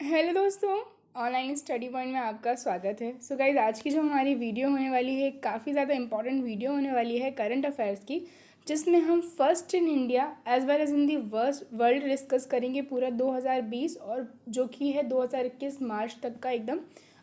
Hello दोस्तों, online study point में आपका स्वागत है। सो गाइज, आज की जो हमारी वीडियो होने वाली है काफ़ी ज़्यादा इंपॉर्टेंट वीडियो होने वाली है करंट अफेयर्स की, जिसमें हम first in India as well as in the world discuss करेंगे पूरा 2020 और जो कि है 2021 मार्च तक का एकदम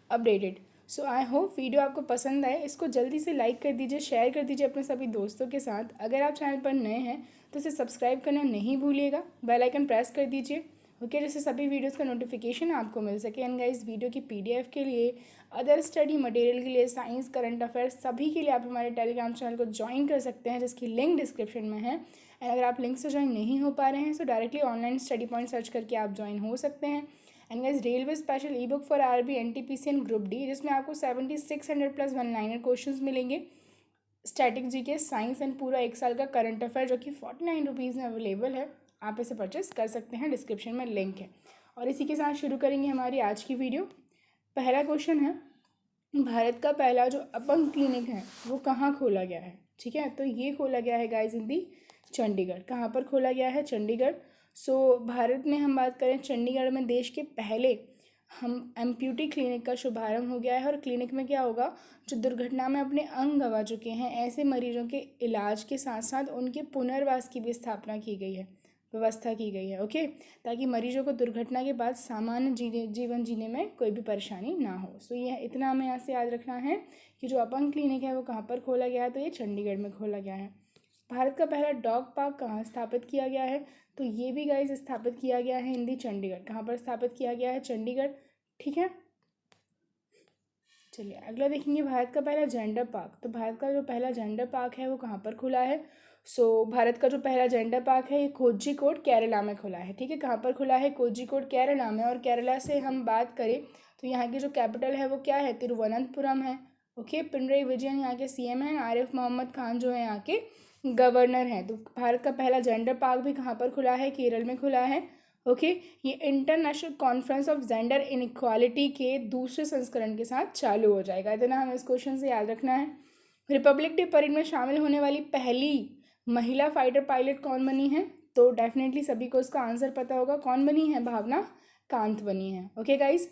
updated. So I hope video आपको पसंद आए। इसको जल्दी से लाइक कर दीजिए, शेयर कर दीजिए अपने सभी दोस्तों के साथ। अगर आप चैनल पर नए हैं तो इसे सब्सक्राइब करना नहीं भूलिएगा, बेल आइकन प्रेस कर दीजिए ओके, जैसे सभी वीडियोस का नोटिफिकेशन आपको मिल सके। एंड गाइस, वीडियो की पीडीएफ के लिए, अदर स्टडी मटेरियल के लिए, साइंस, करंट अफेयर्स सभी के लिए आप हमारे टेलीग्राम चैनल को ज्वाइन कर सकते हैं, जिसकी लिंक डिस्क्रिप्शन में है। एंड अगर आप लिंक से ज्वाइन नहीं हो पा रहे हैं तो directly online study point search करके आप ज्वाइन हो सकते हैं। And guys, railway special e book for RB, NTPC and group D, जिसमें आपको 7600 प्लस वन लाइनर क्वेश्चन मिलेंगे, स्टैटिक जीके, साइंस एंड पूरा एक साल का करंट अफेयर, जो कि 49 रुपीज़ में अवेलेबल है। आप इसे परचेस कर सकते हैं, डिस्क्रिप्शन में लिंक है। और इसी के साथ शुरू करेंगे हमारी आज की वीडियो। पहला क्वेश्चन है, भारत का पहला जो अपंग क्लिनिक है वो कहाँ खोला गया है? ठीक है, तो ये खोला गया है गाइस इन दी चंडीगढ़। कहाँ पर खोला गया है? चंडीगढ़। सो भारत में हम बात करें, चंडीगढ़ में देश के पहले हम एम्प्यूटी क्लिनिक का शुभारंभ हो गया है। और क्लिनिक में क्या होगा, जो दुर्घटना में अपने अंग गंवा चुके हैं ऐसे मरीजों के इलाज के साथ साथ उनके पुनर्वास की भी स्थापना की गई है, व्यवस्था की गई है ओके, ताकि मरीजों को दुर्घटना के बाद सामान्य जीवन जीने में कोई भी परेशानी ना हो। सो ये इतना हमें यहाँ से याद रखना है कि जो अपंग क्लिनिक है वो कहाँ पर खोला गया है, तो ये चंडीगढ़ में खोला गया है। भारत का पहला डॉग पार्क कहाँ स्थापित किया गया है? तो ये भी गाइस स्थापित किया गया है हिंदी चंडीगढ़। कहाँ पर स्थापित किया गया है? चंडीगढ़। ठीक है, चलिए अगला देखेंगे, भारत का पहला जेंडर पार्क। तो भारत का जो पहला जेंडर पार्क है वो कहाँ पर खुला है? भारत का जो पहला जेंडर पार्क है ये कोझिकोड केरला में खुला है। ठीक है, कहाँ पर खुला है? कोझिकोड केरला में। और केरला से हम बात करें तो यहाँ की जो कैपिटल है वो क्या है? तिरुवनंतपुरम है ओके। पिनरई विजयन यहाँ के सीएम हैं, आरिफ मोहम्मद खान जो है यहाँ के गवर्नर हैं। तो भारत का पहला जेंडर पार्क भी कहाँ पर खुला है? केरल में खुला है ओके। ये international conference of gender inequality के दूसरे संस्करण के साथ चालू हो जाएगा। इतना हमें इस क्वेश्चन से याद रखना है। रिपब्लिक डे परेड में शामिल होने वाली पहली महिला फाइटर पायलट कौन बनी है? तो डेफिनेटली सभी को इसका आंसर पता होगा, कौन बनी है? भावना कांत बनी है ओके गाइज।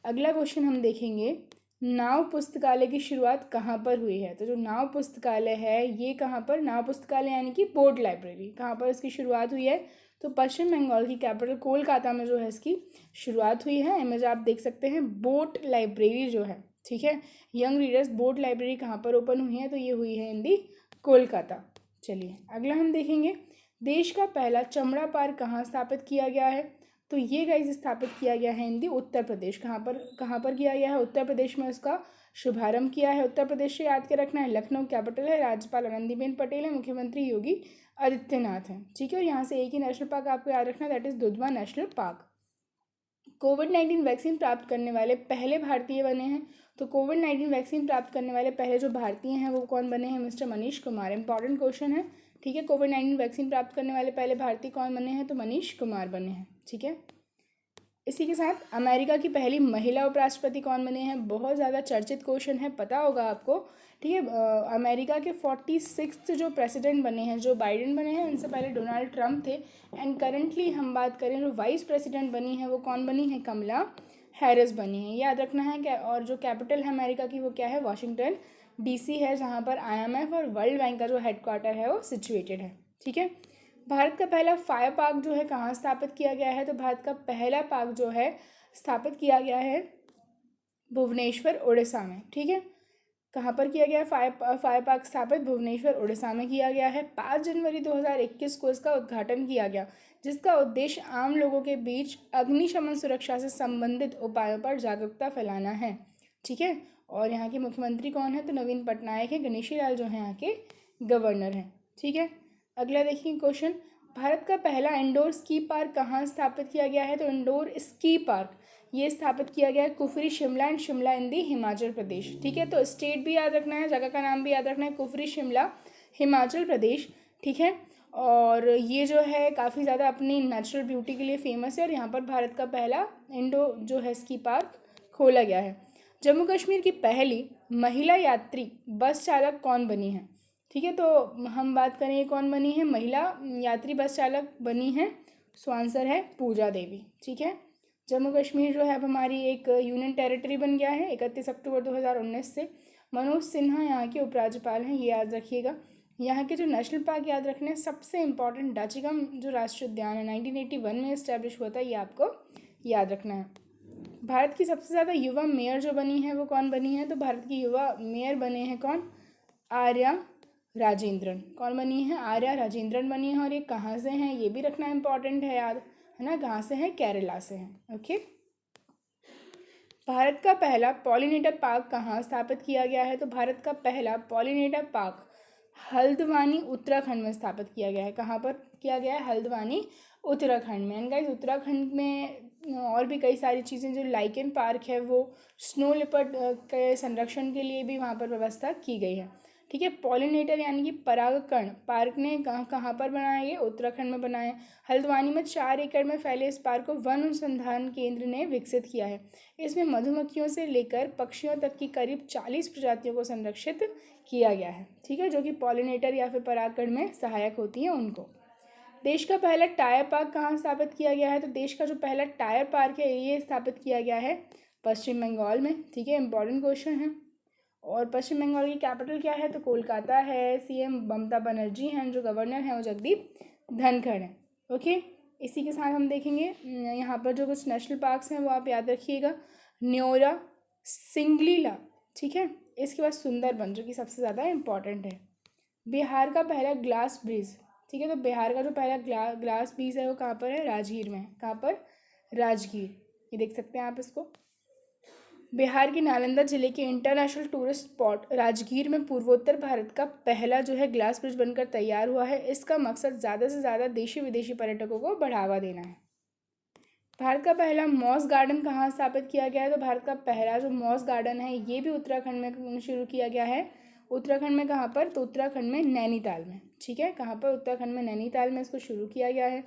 अगला क्वेश्चन हम देखेंगे, नाव पुस्तकालय की शुरुआत कहाँ पर हुई है? तो जो नाव पुस्तकालय है ये कहाँ पर? नाव पुस्तकालय यानी कि बोर्ड लाइब्रेरी, कहाँ पर इसकी शुरुआत हुई है? तो पश्चिम बंगाल की कैपिटल कोलकाता में जो है इसकी शुरुआत हुई है। इमेज आप देख सकते हैं, बोट लाइब्रेरी जो है, ठीक है, यंग रीडर्स बोट लाइब्रेरी कहाँ पर ओपन हुई है? तो ये हुई है इन दी कोलकाता। चलिए अगला हम देखेंगे, देश का पहला चमड़ा पार्क कहाँ स्थापित किया गया है? तो ये गाइज स्थापित किया गया है इन दी उत्तर प्रदेश। कहाँ पर किया गया है? उत्तर प्रदेश में उसका शुभारंभ किया है। उत्तर प्रदेश से याद के रखना है, लखनऊ कैपिटल है, राज्यपाल आनंदीबेन पटेल है, मुख्यमंत्री योगी आदित्यनाथ है। ठीक है, और यहाँ से एक ही नेशनल पार्क आपको याद रखना है, that is Dudhwa national park. Covid vaccine प्राप्त करने वाले पहले भारतीय बने हैं। तो कोविड-19 वैक्सीन प्राप्त करने वाले पहले जो भारतीय हैं वो कौन बने हैं? Mister Manish Kumar. Important question है, ठीक है। कोविड-19 वैक्सीन प्राप्त करने वाले पहले भारतीय कौन बने हैं? तो मनीष कुमार बने हैं। ठीक है, इसी के साथ अमेरिका की पहली महिला उपराष्ट्रपति कौन बने हैं? बहुत ज़्यादा चर्चित क्वेश्चन है, पता होगा आपको। ठीक है, अमेरिका के 46th जो प्रेसिडेंट बने हैं, जो बाइडेन बने हैं, इनसे पहले डोनाल्ड ट्रंप थे। एंड करंटली हम बात करें जो वाइस प्रेसिडेंट बनी है वो कौन बनी है? कमला हैरिस बनी है, याद रखना है क्या। और जो कैपिटल है अमेरिका की वो क्या है? वाशिंगटन डीसी है, जहाँ पर IMF और वर्ल्ड बैंक का जो हेडक्वार्टर है वो सिचुएटेड है। ठीक है, भारत का पहला फायर पार्क जो है कहाँ स्थापित किया गया है? तो भारत का पहला पार्क जो है स्थापित किया गया है भुवनेश्वर उड़ीसा में। ठीक है, कहाँ पर किया गया है? फायर पार्क स्थापित भुवनेश्वर उड़ीसा में किया गया है। 5 जनवरी 2021 को इसका उद्घाटन किया गया, जिसका उद्देश्य आम लोगों के बीच अग्निशमन सुरक्षा से संबंधित उपायों पर जागरूकता फैलाना है। ठीक है, और यहाँ के मुख्यमंत्री कौन है? तो नवीन पटनायक है, गणेशी लाल जो है यहाँ के गवर्नर हैं। ठीक है, अगला देखिए क्वेश्चन, भारत का पहला इंडोर स्की पार्क कहाँ स्थापित किया गया है? तो इंडोर स्की पार्क ये स्थापित किया गया है कुफरी शिमला एंड शिमला इन दी हिमाचल प्रदेश। ठीक है, तो स्टेट भी याद रखना है, जगह का नाम भी याद रखना है, कुफरी शिमला हिमाचल प्रदेश। ठीक है, और ये जो है काफ़ी ज़्यादा अपनी नेचुरल ब्यूटी के लिए फेमस है। और यहाँ पर भारत का पहला इंडो जो है स्की पार्क खोला गया है। जम्मू कश्मीर की पहली महिला यात्री बस चालक कौन बनी है? ठीक है, तो हम बात करें कौन बनी है? महिला यात्री बस चालक बनी है। सो आंसर है पूजा देवी। ठीक है, जम्मू कश्मीर जो है अब हमारी एक यूनियन टेरिटरी बन गया है 31 अक्टूबर 2019 से। मनोज सिन्हा यहाँ के उपराज्यपाल हैं, ये याद रखिएगा। यहाँ के जो नेशनल पार्क याद रखने हैं, सबसे इम्पॉर्टेंट डाचिगम जो राष्ट्रीय उद्यान है 1981 में इस्टेब्लिश हुआ था, ये आपको याद रखना है। भारत की सबसे ज़्यादा युवा मेयर जो बनी है वो कौन बनी है? तो भारत की युवा मेयर बने हैं कौन? आर्या राजेंद्रन। कौन बनी है? आर्या राजेंद्रन बनी है। और ये कहाँ से हैं ये भी रखना इम्पॉर्टेंट है याद, है ना। कहाँ से हैं? केरला से हैं। ओके। भारत का पहला पॉलिनेटर पार्क कहाँ स्थापित किया गया है? तो भारत का पहला पॉलिनेटर पार्क हल्द्वानी उत्तराखंड में स्थापित किया गया है। कहाँ पर किया गया है? हल्द्वानी उत्तराखंड में। एंड गाइस उत्तराखंड में और भी कई सारी चीज़ें, जो लाइकेन पार्क है वो स्नो लिपर्ड के संरक्षण के लिए भी वहाँ पर व्यवस्था की गई है। ठीक है। पॉलिनेटर यानी कि परागकण पार्क ने कहाँ पर बनाया? ये उत्तराखंड में बनाया है। हल्द्वानी में 4 एकड़ में फैले इस पार्क को वन अनुसंधान केंद्र ने विकसित किया है। इसमें मधुमक्खियों से लेकर पक्षियों तक की करीब 40 प्रजातियों को संरक्षित किया गया है। ठीक है, जो कि पॉलिनेटर या फिर परागकण में सहायक होती हैं उनको। देश का पहला टायर पार्क कहाँ स्थापित किया गया है? तो देश का जो पहला टायर पार्क है ये स्थापित किया गया है पश्चिम बंगाल में। ठीक है, इंपॉर्टेंट क्वेश्चन है। और पश्चिम बंगाल की कैपिटल क्या है? तो कोलकाता है। सीएम ममता बनर्जी हैं, जो गवर्नर हैं वो जगदीप धनखड़ हैं। ओके, इसी के साथ हम देखेंगे यहाँ पर जो कुछ नेशनल पार्क्स हैं वो आप याद रखिएगा। न्योरा, सिंगलीला, ठीक है। इसके बाद सुंदरबन जो कि सबसे ज़्यादा इम्पॉर्टेंट है। बिहार का पहला ग्लास ब्रिज, ठीक है। तो बिहार का जो पहला ग्लास ब्रिज है वो कहाँ पर है? राजगीर में है। कहाँ पर? राजगीर। ये देख सकते हैं आप इसको। बिहार के नालंदा जिले के इंटरनेशनल टूरिस्ट स्पॉट राजगीर में पूर्वोत्तर भारत का पहला जो है ग्लास ब्रिज बनकर तैयार हुआ है। इसका मकसद ज़्यादा से ज़्यादा देशी विदेशी पर्यटकों को बढ़ावा देना है। भारत का पहला मॉस गार्डन कहाँ स्थापित किया गया है? तो भारत का पहला जो मॉस गार्डन है ये भी उत्तराखंड में शुरू किया गया है। उत्तराखंड में कहाँ पर? तो उत्तराखंड में नैनीताल में। ठीक है, कहाँ पर? उत्तराखंड में नैनीताल में इसको शुरू किया गया है।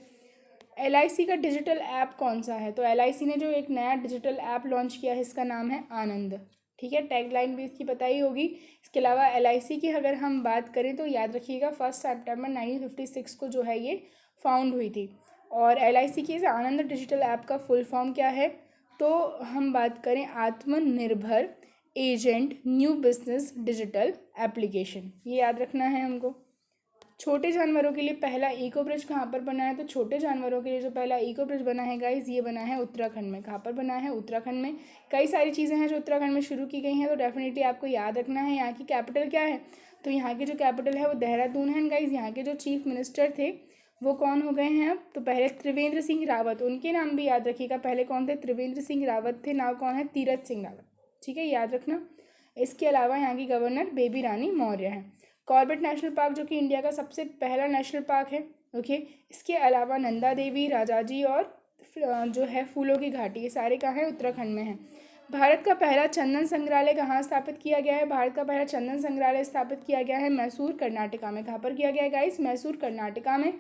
LIC का डिजिटल ऐप कौन सा है? तो LIC ने जो एक नया डिजिटल ऐप लॉन्च किया है इसका नाम है आनंद। ठीक है, टैगलाइन भी इसकी पता ही होगी। इसके अलावा LIC की अगर हम बात करें तो याद रखिएगा 1 सितंबर 1956 को जो है ये फाउंड हुई थी। और LIC की इस आनंद डिजिटल ऐप का फुल फॉर्म क्या है? तो हम बात करें आत्मनिर्भर agent new business digital application, ये याद रखना है हमको। छोटे जानवरों के लिए पहला इको ब्रिज कहाँ पर बना है? तो छोटे जानवरों के लिए जो पहला इको ब्रिज बना है गाइज ये बना है उत्तराखंड में। कहाँ पर बना है? उत्तराखंड में। कई सारी चीज़ें हैं जो उत्तराखंड में शुरू की गई हैं, तो डेफिनेटली आपको याद रखना है। यहाँ की कैपिटल क्या है? तो यहाँ की जो कैपिटल है वो देहरादून है। गाइज यहाँ के जो चीफ मिनिस्टर थे वो कौन हो गए हैं अब? तो पहले त्रिवेंद्र सिंह रावत, उनके नाम भी याद रखिएगा। पहले कौन थे? त्रिवेंद्र सिंह रावत थे। नाम कौन है? तीरथ सिंह रावत। ठीक है, याद रखना। इसके अलावा यहाँ की गवर्नर बेबी रानी मौर्य हैं। कॉर्बेट नेशनल पार्क जो कि इंडिया का सबसे पहला नेशनल पार्क है। ओके, इसके अलावा नंदा देवी, राजाजी और जो है फूलों की घाटी, ये सारे कहाँ हैं? उत्तराखंड में हैं। भारत का पहला चंदन संग्रहालय कहाँ स्थापित किया गया है? भारत का पहला चंदन संग्रहालय स्थापित किया गया है मैसूर कर्नाटका में। कहाँ पर किया गया है गाइस? मैसूर कर्नाटका में।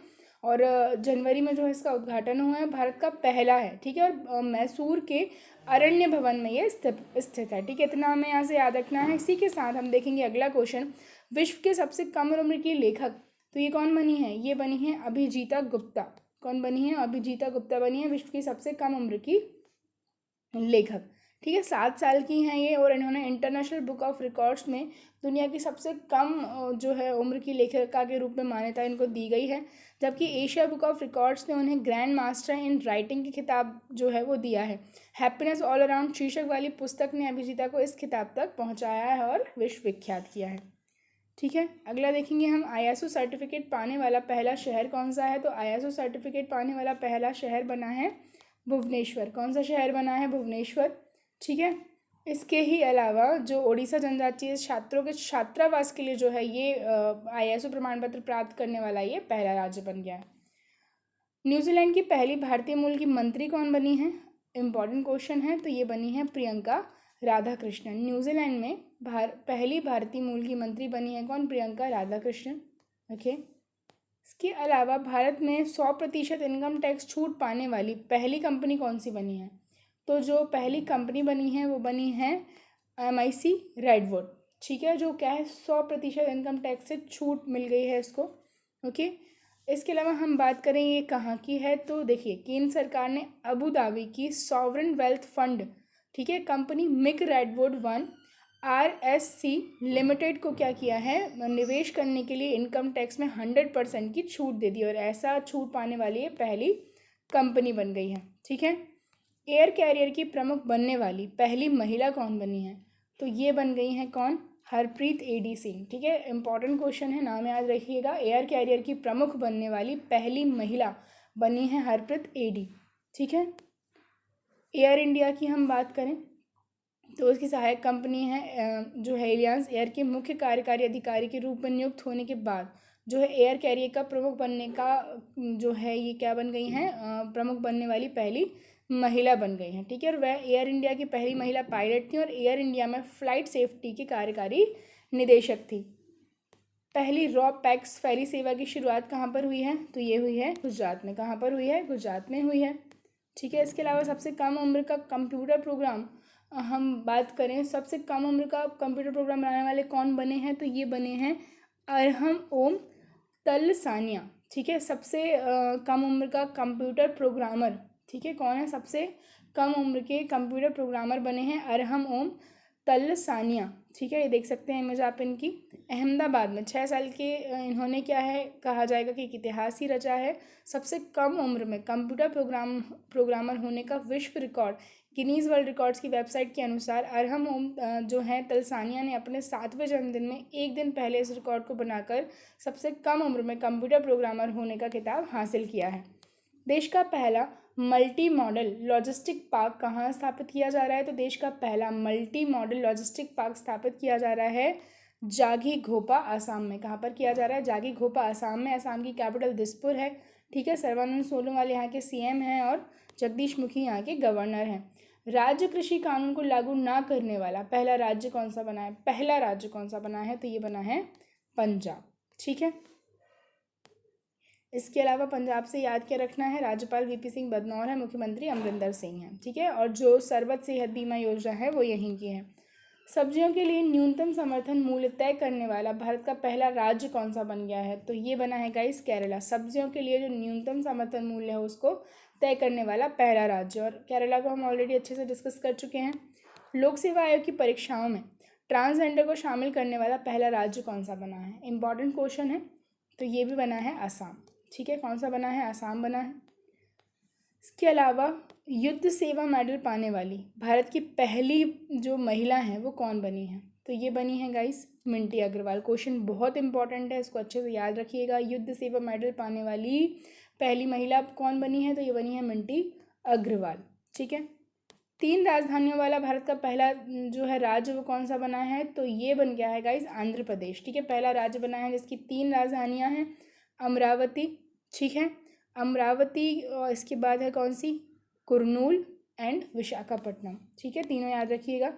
और जनवरी में जो है इसका उद्घाटन हुआ है। भारत का पहला है। ठीक है, और मैसूर के अरण्य भवन में ये स्थित है। ठीक है, इतना हमें यहाँ से याद रखना है। इसी के साथ हम देखेंगे अगला क्वेश्चन। विश्व के सबसे कम उम्र की लेखक, तो ये कौन बनी है? ये बनी है अभिजीता गुप्ता। कौन बनी है? अभिजीता गुप्ता बनी है विश्व की सबसे कम उम्र की लेखक। ठीक है, 7 साल की हैं ये, और इन्होंने इंटरनेशनल बुक ऑफ रिकॉर्ड्स में दुनिया की सबसे कम जो है उम्र की लेखिका के रूप में मान्यता इनको दी गई है। जबकि एशिया बुक ऑफ रिकॉर्ड्स ने उन्हें ग्रैंड मास्टर इन राइटिंग की खिताब जो है वो दिया है। हैप्पीनेस ऑल अराउंड शीर्षक वाली पुस्तक ने अभिजीता को इस खिताब तक पहुँचाया है और विश्व विख्यात किया है। ठीक है, अगला देखेंगे हम ISO सर्टिफिकेट पाने वाला पहला शहर कौन सा है? तो ISO सर्टिफिकेट पाने वाला पहला शहर बना है भुवनेश्वर। कौन सा शहर बना है? भुवनेश्वर। ठीक है, इसके ही अलावा जो ओडिशा जनजातीय छात्रों के छात्रावास के लिए जो है ये ISO प्रमाण पत्र प्राप्त करने वाला ये पहला राज्य बन गया है। न्यूजीलैंड की पहली भारतीय मूल की मंत्री कौन बनी है? इंपॉर्टेंट क्वेश्चन है। तो ये बनी है प्रियंका राधाकृष्णन। न्यूजीलैंड में पहली भारतीय मूल की मंत्री बनी है कौन? प्रियंका राधाकृष्णन। ओके, इसके अलावा भारत में 100% इनकम टैक्स छूट पाने वाली पहली कंपनी कौन सी बनी है? तो जो पहली कंपनी बनी है वो बनी है MIC रेडवुड। ठीक है, जो क्या है 100% इनकम टैक्स से छूट मिल गई है इसको। ओके, इसके अलावा हम बात करें ये कहाँ की है, तो देखिए केंद्र सरकार ने अबू धाबी की सॉवरेन वेल्थ फंड, ठीक है, company Mic Redwood one RSC limited को क्या किया है, निवेश करने के लिए इनकम टैक्स में 100% की छूट दे दी, और ऐसा छूट पाने वाली ये पहली कंपनी बन गई है। ठीक है, एयर कैरियर की प्रमुख बनने वाली पहली महिला कौन बनी है, तो ये बन गई हैं कौन, हरप्रीत AD सिंह। ठीक है, इंपॉर्टेंट क्वेश्चन है, नाम याद रखिएगा। एयर कैरियर की प्रमुख बनने वाली पहली महिला बनी है हरप्रीत AD। ठीक है, एयर इंडिया की हम बात करें तो उसकी सहायक कंपनी है जो है एलियांस एयर के मुख्य कार्यकारी अधिकारी के रूप में नियुक्त होने के बाद जो है एयर कैरियर का प्रमुख बनने का जो है ये क्या बन गई हैं, प्रमुख बनने वाली पहली महिला बन गई हैं। ठीक है, और वह एयर इंडिया की पहली महिला पायलट थी और एयर इंडिया में फ़्लाइट सेफ्टी की कार्यकारी निदेशक थी। पहली रॉ पैक्स फेरी सेवा की शुरुआत कहाँ पर हुई है, तो ये हुई है गुजरात में। कहाँ पर हुई है, गुजरात में हुई है। ठीक है, इसके अलावा सबसे कम उम्र का कंप्यूटर प्रोग्राम हम बात करें, सबसे कम उम्र का कंप्यूटर प्रोग्राम बनाने वाले कौन बने हैं, तो ये बने हैं अरहम ओम तलसानिया। ठीक है, सबसे कम उम्र का कंप्यूटर प्रोग्रामर, ठीक है, कौन है, सबसे कम उम्र के कंप्यूटर प्रोग्रामर बने हैं अरहम ओम तलसानिया। ठीक है, ये देख सकते हैं इमेज आप इनकी। अहमदाबाद में 6 साल के इन्होंने क्या है, कहा जाएगा कि एक इतिहास ही रचा है। सबसे कम उम्र में कंप्यूटर प्रोग्रामर होने का विश्व रिकॉर्ड गिनीज वर्ल्ड रिकॉर्ड्स की वेबसाइट के अनुसार अरहम ओम जो है तलसानिया ने अपने 7वें जन्मदिन में एक दिन पहले इस रिकॉर्ड को बनाकर सबसे कम उम्र में कंप्यूटर प्रोग्रामर होने का खिताब हासिल किया है। देश का पहला मल्टी मॉडल लॉजिस्टिक पार्क कहाँ स्थापित किया जा रहा है, तो देश का पहला मल्टी मॉडल लॉजिस्टिक पार्क स्थापित किया जा रहा है जागी घोपा आसाम में। कहाँ पर किया जा रहा है, जागी घोपा आसाम में। आसाम की कैपिटल दिसपुर है। ठीक है, सर्बानंद सोनोवाल यहाँ के CM हैं और जगदीश मुखी यहाँ के गवर्नर हैं। राज्य कृषि कानून को लागू ना करने वाला पहला राज्य कौन सा बना है, पहला राज्य कौन सा बना है, तो ये बना है पंजाब। ठीक है, इसके अलावा पंजाब से याद क्या रखना है, राज्यपाल VP सिंह बदनौर है, मुख्यमंत्री अमरिंदर सिंह हैं। ठीक है, और जो सर्वत सेहत बीमा योजना है वो यहीं की है। सब्जियों के लिए न्यूनतम समर्थन मूल्य तय करने वाला भारत का पहला राज्य कौन सा बन गया है, तो ये बना है गाइस केरला। सब्जियों के लिए जो न्यूनतम समर्थन मूल्य है उसको तय करने वाला पहला राज्य, और केरला को हम ऑलरेडी अच्छे से डिस्कस कर चुके हैं। लोक सेवा आयोग की परीक्षाओं में ट्रांसजेंडर को शामिल करने वाला पहला राज्य कौन सा बना है, इंपॉर्टेंट क्वेश्चन है, तो ये भी बना है आसाम। ठीक है, कौन सा बना है, आसाम बना है। इसके अलावा युद्ध सेवा मेडल पाने वाली भारत की पहली जो महिला हैं वो कौन बनी है, तो ये बनी है गाइस मिंटी अग्रवाल। क्वेश्चन बहुत इंपॉर्टेंट है, इसको अच्छे से याद रखिएगा। युद्ध सेवा मेडल पाने वाली पहली महिला कौन बनी है, तो ये बनी है मिंटी अग्रवाल। ठीक है, 3 राजधानियों वाला भारत का पहला जो है राज्य वो कौन सा बना है, तो ये बन गया है गाइस आंध्र प्रदेश। ठीक है, पहला राज्य बना है जिसकी 3 राजधानियां हैं, अमरावती, ठीक है, अमरावती, और इसके बाद है कौन सी, कुरनूल एंड विशाखापट्टनम। ठीक है, तीनों याद रखिएगा।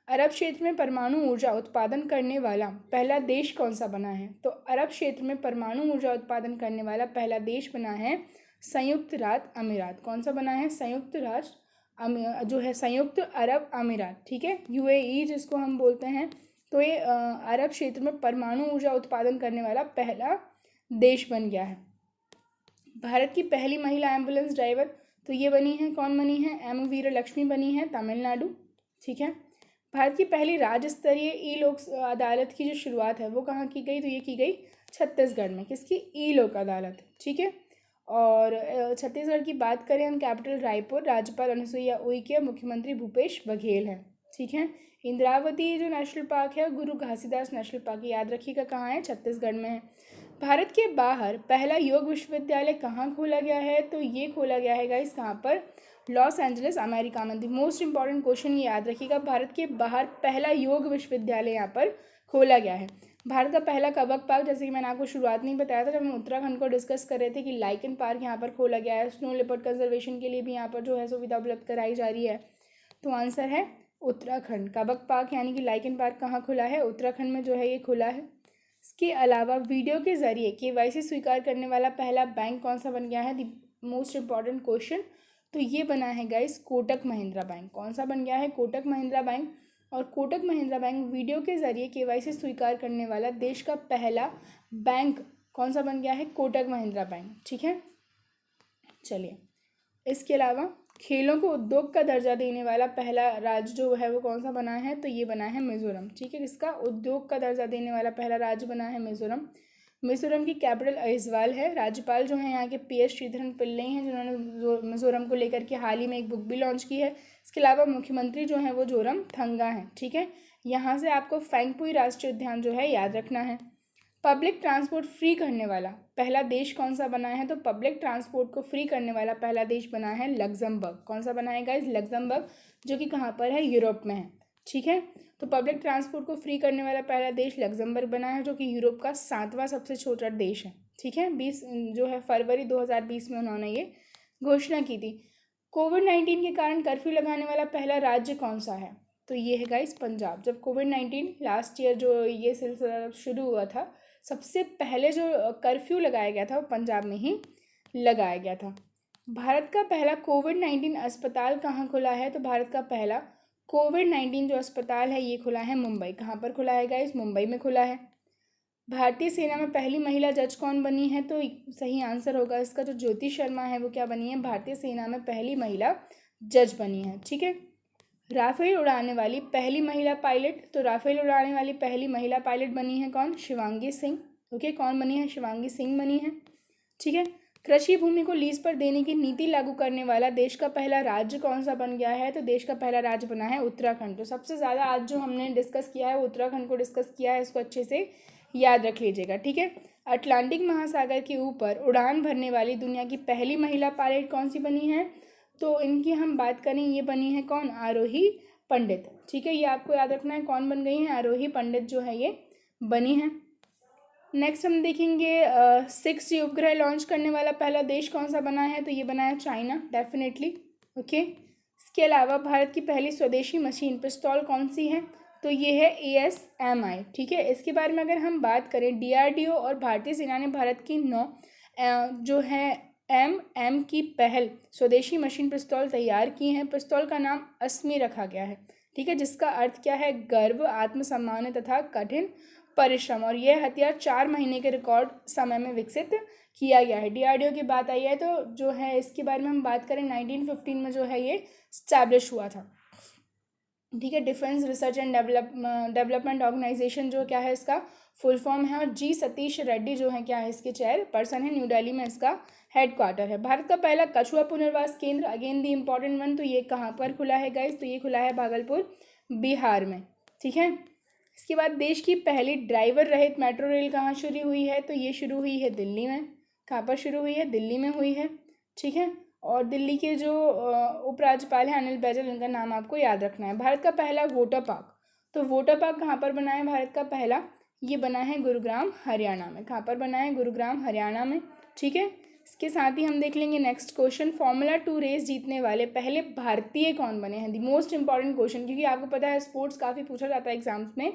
अरब क्षेत्र में परमाणु ऊर्जा उत्पादन करने वाला पहला देश कौन सा बना है, तो अरब क्षेत्र में परमाणु ऊर्जा उत्पादन करने वाला पहला देश बना है संयुक्त राज्य अमीरात। कौन सा बना है, संयुक्त राज्य जो है संयुक्त अरब अमीरात। ठीक है, UAE जिसको हम बोलते हैं, तो ये अरब क्षेत्र में परमाणु ऊर्जा उत्पादन करने वाला पहला देश बन गया है। भारत की पहली महिला एम्बुलेंस ड्राइवर, तो ये बनी है, कौन बनी है, M वीरलक्ष्मी बनी है, तमिलनाडु। ठीक है, भारत की पहली राज्य स्तरीय ई लोक अदालत की जो शुरुआत है वो कहाँ की गई, तो ये की गई छत्तीसगढ़ में। किसकी, ई लोक अदालत। ठीक है, और छत्तीसगढ़ की बात करें हम, कैपिटल रायपुर, राज्यपाल अनुसुईया उइके, मुख्यमंत्री भूपेश बघेल हैं। ठीक है, इंद्रावती जो नेशनल पार्क है गुरु घासीदास नेशनल पार्क, याद रखिएगा कहाँ है, छत्तीसगढ़ में है। भारत के बाहर पहला योग विश्वविद्यालय कहाँ खोला गया है, तो ये खोला गया है गाइस कहाँ पर, लॉस एंजलिस अमेरिका में। द मोस्ट इंपॉर्टेंट क्वेश्चन ये याद रखिएगा, भारत के बाहर पहला योग विश्वविद्यालय यहाँ पर खोला गया है। भारत का पहला कबक पार्क, जैसे कि मैंने आपको शुरुआत में ही बताया था जब हम उत्तराखंड को डिस्कस कर रहे थे, कि लाइकन पार्क यहाँ पर खोला गया है। स्नो लेपर्ड कंजर्वेशन के लिए भी यहाँ पर जो है सुविधा उपलब्ध कराई जा रही है, तो आंसर है उत्तराखंड। कबक पार्क यानी कि लाइकन पार्क कहाँ खुला है, उत्तराखंड में जो है ये खुला है। इसके अलावा वीडियो के जरिए KYC स्वीकार करने वाला पहला बैंक कौन सा बन गया है, द मोस्ट इंपॉर्टेंट क्वेश्चन, तो ये बना है गाइस कोटक महिंद्रा बैंक। कौन सा बन गया है, कोटक महिंद्रा बैंक। और कोटक महिंद्रा बैंक वीडियो के जरिए KYC स्वीकार करने वाला देश का पहला बैंक कौन सा बन गया है? कोटक महिंद्रा बैंक। ठीक है, चलिए इसके अलावा खेलों को उद्योग का दर्जा देने वाला पहला राज्य जो है वो कौन सा बना है? तो ये बना है मिजोरम। ठीक है, इसका उद्योग का दर्जा देने वाला पहला राज्य बना है मिजोरम। मिजोरम की कैपिटल अइजवाल है। राज्यपाल जो है यहाँ के PS श्रीधरन पिल्लई हैं, जिन्होंने मिजोरम को लेकर के हाल ही में एक बुक भी लॉन्च की है। इसके अलावा मुख्यमंत्री जो है वो जोरम थंगा हैं। ठीक है, यहाँ से आपको फेंगपुई राष्ट्रीय उद्यान जो है याद रखना है। पब्लिक ट्रांसपोर्ट फ्री करने वाला पहला देश कौन सा बना है? तो पब्लिक ट्रांसपोर्ट को फ्री करने वाला पहला देश बना है लग्जमबर्ग। कौन सा बना है गाइस? लग्जमबर्ग, जो कि कहाँ पर है? यूरोप में है। ठीक है, तो पब्लिक ट्रांसपोर्ट को फ्री करने वाला पहला देश लग्जमबर्ग बना है, जो कि यूरोप का 7वां सबसे छोटा देश है। ठीक है, 20 जो है फरवरी 2020 में उन्होंने ये घोषणा की थी। कोविड-19 के कारण कर्फ्यू लगाने वाला पहला राज्य कौन सा है? तो ये है गाइस पंजाब। जब कोविड-19 लास्ट ईयर जो ये सिलसिला शुरू हुआ था, सबसे पहले जो कर्फ्यू लगाया गया था वो पंजाब में ही लगाया गया था। भारत का पहला कोविड-19 अस्पताल कहाँ खुला है? तो भारत का पहला कोविड-19 जो अस्पताल है ये खुला है मुंबई। कहाँ पर खुला है गाइस? मुंबई में खुला है। भारतीय सेना में पहली महिला जज कौन बनी है? तो सही आंसर होगा इसका जो ज्योति शर्मा है वो क्या बनी है? भारतीय सेना में पहली महिला जज बनी है। ठीक है, राफेल उड़ाने वाली पहली महिला पायलट, तो राफेल उड़ाने वाली पहली महिला पायलट बनी है कौन? शिवांगी सिंह। ओके, कौन बनी है? शिवांगी सिंह बनी है। ठीक है, कृषि भूमि को लीज पर देने की नीति लागू करने वाला देश का पहला राज्य कौन सा बन गया है? तो देश का पहला राज्य बना है उत्तराखंड। तो सबसे ज़्यादा आज जो हमने डिस्कस किया है उत्तराखंड को डिस्कस किया है, इसको अच्छे से याद रख लीजिएगा। ठीक है, अटलांटिक महासागर के ऊपर उड़ान भरने वाली दुनिया की पहली महिला पायलट कौन सी बनी है? तो इनकी हम बात करें, ये बनी है कौन? आरोही पंडित। ठीक है, ये आपको याद रखना है कौन बन गई है? आरोही पंडित जो है ये बनी है। नेक्स्ट हम देखेंगे 6 उपग्रह लॉन्च करने वाला पहला देश कौन सा बना है? तो ये बना है चाइना, डेफिनेटली। ओके, इसके अलावा भारत की पहली स्वदेशी मशीन पिस्तौल कौन सी है? तो ये है ASMI। ठीक है, इसके बारे में अगर हम बात करें, DRDO और भारतीय सेना ने भारत की 9 जो है MM की पहल स्वदेशी मशीन पिस्तौल तैयार की हैं। पिस्तौल का नाम अस्मी रखा गया है। ठीक है, जिसका अर्थ क्या है? गर्व, आत्मसम्मान तथा कठिन परिश्रम। और यह हथियार 4 महीने के रिकॉर्ड समय में विकसित किया गया है। DRDO की बात आई है तो जो है इसके बारे में हम बात करें, 1915 में जो है ये स्टैब्लिश हुआ था। ठीक है, defence research and development organisation जो क्या है इसका फुल फॉर्म है। और G सतीश रेड्डी जो है क्या है इसके चेयरपर्सन है। न्यू दिल्ली में इसका हेडक्वार्टर है। भारत का पहला कछुआ पुनर्वास केंद्र, अगेन दी इम्पोर्टेंट वन, तो ये कहाँ पर खुला है गाइस? तो ये खुला है भागलपुर, बिहार में। ठीक है, इसके बाद देश की पहली ड्राइवर रहित मेट्रो रेल कहाँ शुरू हुई है? तो ये शुरू हुई है दिल्ली में। कहाँ पर शुरू हुई है? दिल्ली में हुई है। ठीक है, और दिल्ली के जो उपराज्यपाल हैं अनिल बैजल, इनका नाम आपको याद रखना है। भारत का पहला वोटर पार्क, तो वोटर पार्क कहाँ पर बना है भारत का पहला? ये बना है गुरुग्राम, हरियाणा में। कहाँ पर बना है? गुरुग्राम, हरियाणा में। ठीक है, इसके साथ ही हम देख लेंगे नेक्स्ट क्वेश्चन, फॉर्मूला 2 रेस जीतने वाले पहले भारतीय कौन बने हैं? द मोस्ट इंपॉर्टेंट क्वेश्चन, क्योंकि आपको पता है स्पोर्ट्स काफ़ी पूछा जाता है एग्जाम्स में।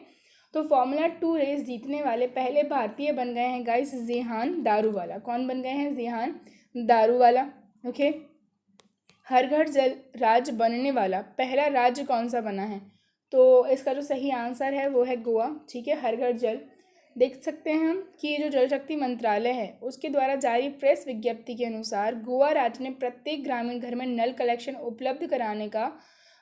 तो फॉर्मूला 2 रेस जीतने वाले पहले भारतीय बन गए हैं गाइस जेहान दारूवाला। कौन बन गए हैं? जेहान दारूवाला। ओके, हर घर जल राज्य बनने वाला पहला राज्य कौन सा बना है? तो इसका जो सही आंसर है वो है गोवा। ठीक है, हर घर जल। देख सकते हैं हम कि ये जो जल शक्ति मंत्रालय है उसके द्वारा जारी प्रेस विज्ञप्ति के अनुसार गोवा राज्य ने प्रत्येक ग्रामीण घर में नल कलेक्शन उपलब्ध कराने का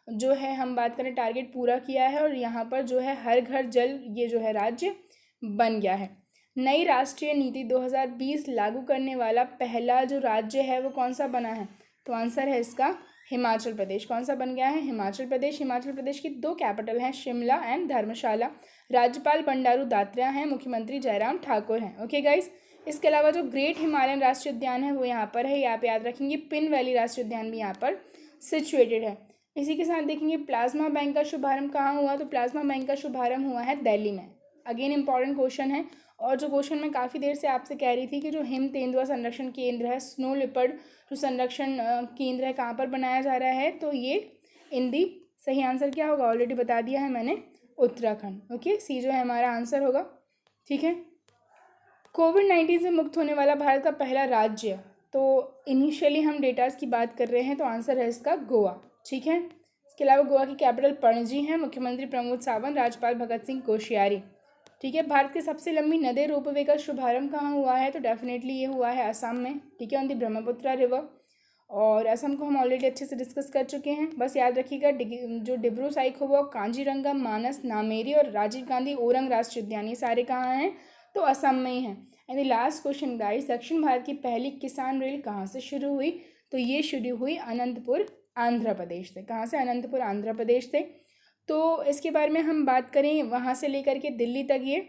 जो है हम बात करें टारगेट पूरा किया है। और यहाँ पर जो है हर घर जल ये जो है राज्य बन गया है। नई राष्ट्रीय नीति 2020 लागू करने वाला पहला जो राज्य है वो कौन सा बना है? तो आंसर है इसका हिमाचल प्रदेश। कौन सा बन गया है? हिमाचल प्रदेश। हिमाचल प्रदेश की 2 कैपिटल हैं, शिमला एंड धर्मशाला। राज्यपाल बंडारू दात्रेया हैं, मुख्यमंत्री जयराम ठाकुर हैं। ओके गाइस, इसके अलावा जो ग्रेट हिमालयन राष्ट्रीय उद्यान है वो यहाँ पर है, ये आप याद रखेंगे। पिन वैली राष्ट्रीय उद्यान भी यहाँ पर सिचुएटेड है। इसी के साथ देखेंगे प्लाज्मा बैंक का शुभारंभ कहाँ हुआ? तो प्लाज्मा बैंक का शुभारंभ हुआ है दिल्ली में। अगेन इंपॉर्टेंट क्वेश्चन है। और जो क्वेश्चन मैं काफ़ी देर से आपसे कह रही थी कि जो हिम तेंदुआ संरक्षण केंद्र है, स्नो लिपर्ड जो संरक्षण केंद्र है, कहाँ पर बनाया जा रहा है? तो ये इंदी। सही आंसर क्या होगा? ऑलरेडी बता दिया है मैंने, उत्तराखंड। ओके, सी जो है हमारा आंसर होगा। ठीक है, कोविड-19 से मुक्त होने वाला भारत का पहला राज्य, तो इनिशियली हम डेटास की बात कर रहे हैं, तो आंसर है इसका गोवा। ठीक है, इसके अलावा गोवा की कैपिटल पणजी है, मुख्यमंत्री प्रमोद सावंत, राज्यपाल भगत सिंह कोश्यारी। ठीक है। भारत की सबसे लंबी नदी रोपवे का शुभारंभ कहाँ हुआ है? तो डेफिनेटली ये हुआ है असम में, ठीक है, ऑन द ब्रह्मपुत्रा रिवर। और असम को हम ऑलरेडी अच्छे से डिस्कस कर चुके हैं। बस याद रखिएगा जो डिब्रू साइखोवा, कांजीरंगा, मानस, नामेरी और राजीव गांधी ओरंग राष्ट्रीय उद्यान, ये सारे कहाँ हैं? तो असम में ही हैं। And the last question guys, दक्षिण भारत की पहली किसान रेल कहाँ से शुरू हुई? तो ये शुरू हुई अनंतपुर आंध्र प्रदेश से। कहाँ से? अनंतपुर आंध्र प्रदेश से। तो इसके बारे में हम बात करें, वहाँ से लेकर के दिल्ली तक ये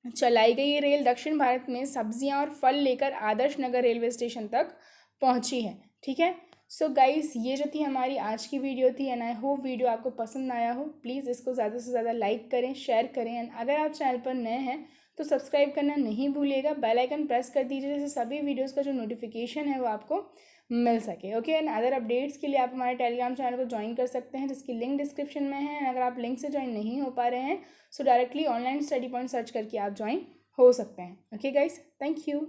चलाई गई ये रेल दक्षिण भारत में सब्जियां और फल लेकर आदर्श नगर रेलवे स्टेशन तक पहुंची है, ठीक है। सो गाइस, ये जो थी हमारी आज की वीडियो थी, एंड आई होप वीडियो आपको पसंद आया हो। प्लीज़ इसको ज़्यादा से ज़्यादा लाइक करें, शेयर करें, एंड अगर आप चैनल पर नए हैं तो सब्सक्राइब करना नहीं भूलिएगा। बेल आइकन प्रेस कर दीजिए, जैसे सभी वीडियोज़ का जो नोटिफिकेशन है वो आपको मिल सके। ओके, एंड अदर अपडेट्स के लिए आप हमारे टेलीग्राम चैनल को ज्वाइन कर सकते हैं, जिसकी लिंक डिस्क्रिप्शन में है। अगर आप लिंक से ज्वाइन नहीं हो पा रहे हैं, सो directly online study point search करके आप ज्वाइन हो सकते हैं। Okay guys, thank you.